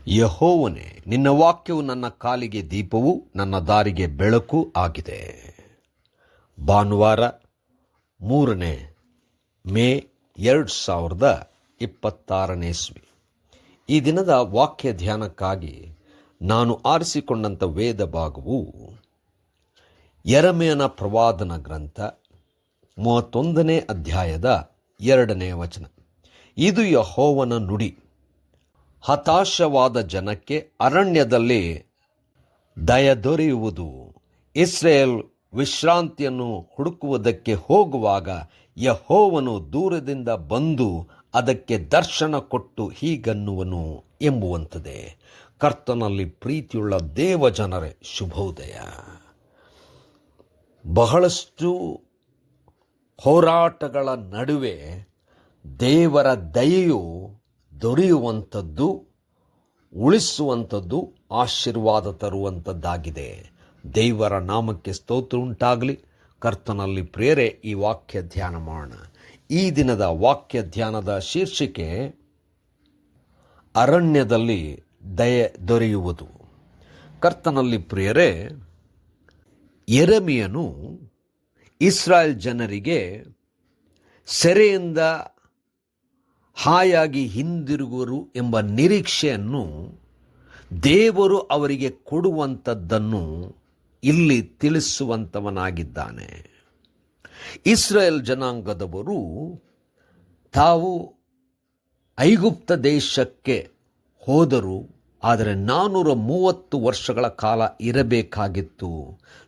ಯೆಹೋವನೇ, ನಿನ್ನ ವಾಕ್ಯವು ನನ್ನ ಕಾಲಿಗೆ ದೀಪವೂ ನನ್ನ ದಾರಿಗೆ ಬೆಳಕು ಆಗಿದೆ. ಭಾನುವಾರ 3 ಮೇ 2026 ಈ ದಿನದ ವಾಕ್ಯ ಧ್ಯಾನಕ್ಕಾಗಿ ನಾನು ಆರಿಸಿಕೊಂಡಂಥ ವೇದ ಭಾಗವು ಯೆರೆಮೀಯನ ಪ್ರವಾದನ ಗ್ರಂಥ 31 ಅಧ್ಯಾಯದ 2 ವಚನ. ಇದು ಯೆಹೋವನ ನುಡಿ. ಹತಾಶವಾದ ಜನಕ್ಕೆ ಅರಣ್ಯದಲ್ಲಿ ದಯ ದೊರೆಯುವುದು. ಇಸ್ರಾಯೇಲ್ ವಿಶ್ರಾಂತಿಯನ್ನು ಹುಡುಕುವುದಕ್ಕೆ ಹೋಗುವಾಗ ಯೆಹೋವನು ದೂರದಿಂದ ಬಂದು ಅದಕ್ಕೆ ದರ್ಶನ ಕೊಟ್ಟು ಹೀಗನ್ನುವನು ಎಂಬುವಂಥದ್ದೇ. ಕರ್ತನಲ್ಲಿ ಪ್ರೀತಿಯುಳ್ಳ ದೇವಜನರೇ, ಶುಭೋದಯ. ಬಹಳಷ್ಟು ಹೋರಾಟಗಳ ನಡುವೆ ದೇವರ ದಯೆಯು ದೊರೆಯುವಂಥದ್ದು, ಉಳಿಸುವಂಥದ್ದು, ಆಶೀರ್ವಾದ ತರುವಂಥದ್ದಾಗಿದೆ. ದೇವರ ನಾಮಕ್ಕೆ ಸ್ತೋತ್ರ ಉಂಟಾಗಲಿ. ಕರ್ತನಲ್ಲಿ ಪ್ರೇರೆ ಈ ವಾಕ್ಯ ಧ್ಯಾನ ಮಾಡೋಣ. ಈ ದಿನದ ವಾಕ್ಯ ಧ್ಯಾನದ ಶೀರ್ಷಿಕೆ ಅರಣ್ಯದಲ್ಲಿ ದಯೆ ದೊರೆಯುವುದು. ಕರ್ತನಲ್ಲಿ ಪ್ರಿಯರೇ, ಯೆರೆಮೀಯನು ಇಸ್ರಾಯೇಲ್ ಜನರಿಗೆ ಸೆರೆಯಿಂದ ಹಾಯಾಗಿ ಹಿಂದಿರುಗುವರು ಎಂಬ ನಿರೀಕ್ಷೆಯನ್ನು ದೇವರು ಅವರಿಗೆ ಕೊಡುವಂಥದ್ದನ್ನು ಇಲ್ಲಿ ತಿಳಿಸುವಂಥವನಾಗಿದ್ದಾನೆ. ಇಸ್ರಾಯೇಲ್ ಜನಾಂಗದವರು ತಾವು ಐಗುಪ್ತ ದೇಶಕ್ಕೆ ಹೋದರು, ಆದರೆ 430 ವರ್ಷಗಳ ಕಾಲ ಇರಬೇಕಾಗಿತ್ತು.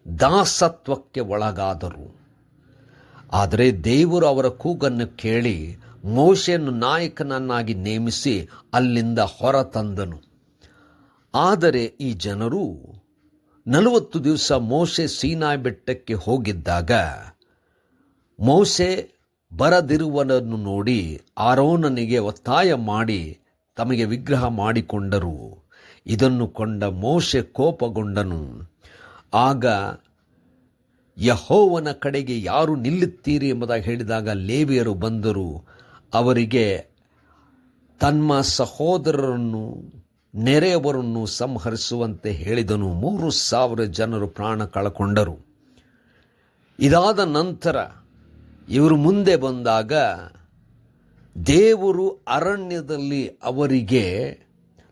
ದಾಸತ್ವಕ್ಕೆ ಒಳಗಾದರು. ಆದರೆ ದೇವರು ಅವರ ಕೂಗನ್ನು ಕೇಳಿ ಮೋಶೆಯನ್ನು ನಾಯಕನನ್ನಾಗಿ ನೇಮಿಸಿ ಅಲ್ಲಿಂದ ಹೊರತಂದನು. ಆದರೆ ಈ ಜನರು 40 ದಿವಸ ಮೋಶೆ ಸೀನಾಯಿ ಬೆಟ್ಟಕ್ಕೆ ಹೋಗಿದ್ದಾಗ ಮೋಶೆ ಬರದಿರುವನನ್ನು ನೋಡಿ ಆರೋನನಿಗೆ ಒತ್ತಾಯ ಮಾಡಿ ತಮಗೆ ವಿಗ್ರಹ ಮಾಡಿಕೊಂಡರು. ಇದನ್ನು ಕೊಂಡ ಮೋಶೆ ಕೋಪಗೊಂಡನು. ಆಗ ಯೆಹೋವನ ಕಡೆಗೆ ಯಾರು ನಿಲ್ಲುತ್ತೀರಿ ಎಂಬುದಾಗಿ ಹೇಳಿದಾಗ ಲೇವಿಯರು ಬಂದರು. ಅವರಿಗೆ ತಮ್ಮ ಸಹೋದರರನ್ನು ನೆರೆಯವರನ್ನು ಸಂಹರಿಸುವಂತೆ ಹೇಳಿದನು. 3,000 ಜನರು ಪ್ರಾಣ ಕಳಕೊಂಡರು. ಇದಾದ ನಂತರ ಇವರು ಮುಂದೆ ಬಂದಾಗ ದೇವರು ಅರಣ್ಯದಲ್ಲಿ ಅವರಿಗೆ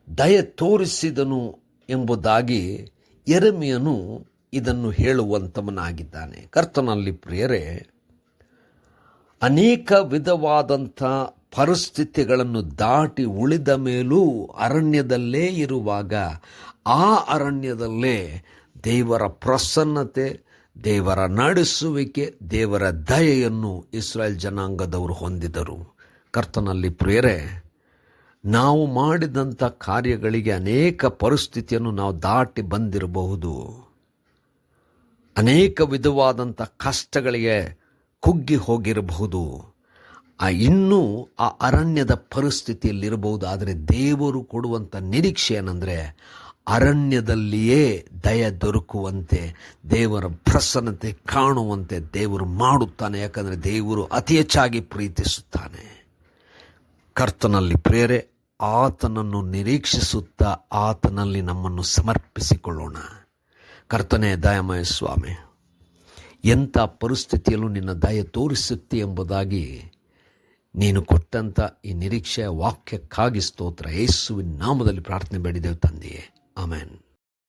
ದಯೆ ತೋರಿಸಿದನು ಎಂಬುದಾಗಿ ಯೆರೆಮೀಯನು ಇದನ್ನು ಹೇಳುವಂಥವನಾಗಿದ್ದಾನೆ. ಕರ್ತನಲ್ಲಿ ಪ್ರಿಯರೇ, ಅನೇಕ ವಿಧವಾದಂಥ ಪರಿಸ್ಥಿತಿಗಳನ್ನು ದಾಟಿ ಉಳಿದ ಮೇಲೂ ಅರಣ್ಯದಲ್ಲೇ ಇರುವಾಗ ಆ ಅರಣ್ಯದಲ್ಲೇ ದೇವರ ಪ್ರಸನ್ನತೆ, ದೇವರ ನಡೆಸುವಿಕೆ, ದೇವರ ದಯೆಯನ್ನು ಇಸ್ರಾಯೇಲ್ ಜನಾಂಗದವರು ಹೊಂದಿದರು. ಕರ್ತನಲ್ಲಿ ಪ್ರಿಯರೇ, ನಾವು ಮಾಡಿದಂಥ ಕಾರ್ಯಗಳಿಗೆ ಅನೇಕ ಪರಿಸ್ಥಿತಿಯನ್ನು ನಾವು ದಾಟಿ ಬಂದಿರಬಹುದು. ಅನೇಕ ವಿಧವಾದಂಥ ಕಷ್ಟಗಳಿಗೆ ಕುಗ್ಗಿ ಹೋಗಿರಬಹುದು. ಇನ್ನೂ ಆ ಅರಣ್ಯದ ಪರಿಸ್ಥಿತಿಯಲ್ಲಿರಬಹುದು. ಆದರೆ ದೇವರು ಕೊಡುವಂಥ ನಿರೀಕ್ಷೆ ಏನಂದರೆ, ಅರಣ್ಯದಲ್ಲಿಯೇ ದಯ ದೊರಕುವಂತೆ, ದೇವರ ಪ್ರಸನ್ನತೆ ಕಾಣುವಂತೆ ದೇವರು ಮಾಡುತ್ತಾನೆ. ಯಾಕಂದರೆ ದೇವರು ಅತಿ ಹೆಚ್ಚಾಗಿ ಪ್ರೀತಿಸುತ್ತಾನೆ. ಕರ್ತನಲ್ಲಿ ಪ್ರೇರೆ, ಆತನನ್ನು ನಿರೀಕ್ಷಿಸುತ್ತಾ ಆತನಲ್ಲಿ ನಮ್ಮನ್ನು ಸಮರ್ಪಿಸಿಕೊಳ್ಳೋಣ. ಕರ್ತನೇ, ದಯಾಮಯ ಸ್ವಾಮಿ, ಎಂಥ ಪರಿಸ್ಥಿತಿಯಲ್ಲೂ ನಿನ್ನ ದಯೆ ತೋರಿಸುತ್ತೆ ಎಂಬುದಾಗಿ ನೀನು ಕೊಟ್ಟಂಥ ಈ ನಿರೀಕ್ಷೆಯ ವಾಕ್ಯಕ್ಕಾಗಿ ಸ್ತೋತ್ರ. ಯೇಸುವಿನ ನಾಮದಲ್ಲಿ ಪ್ರಾರ್ಥನೆ ಬೇಡಿದೆವು ತಂದೆಯೇ, ಆಮೆನ್.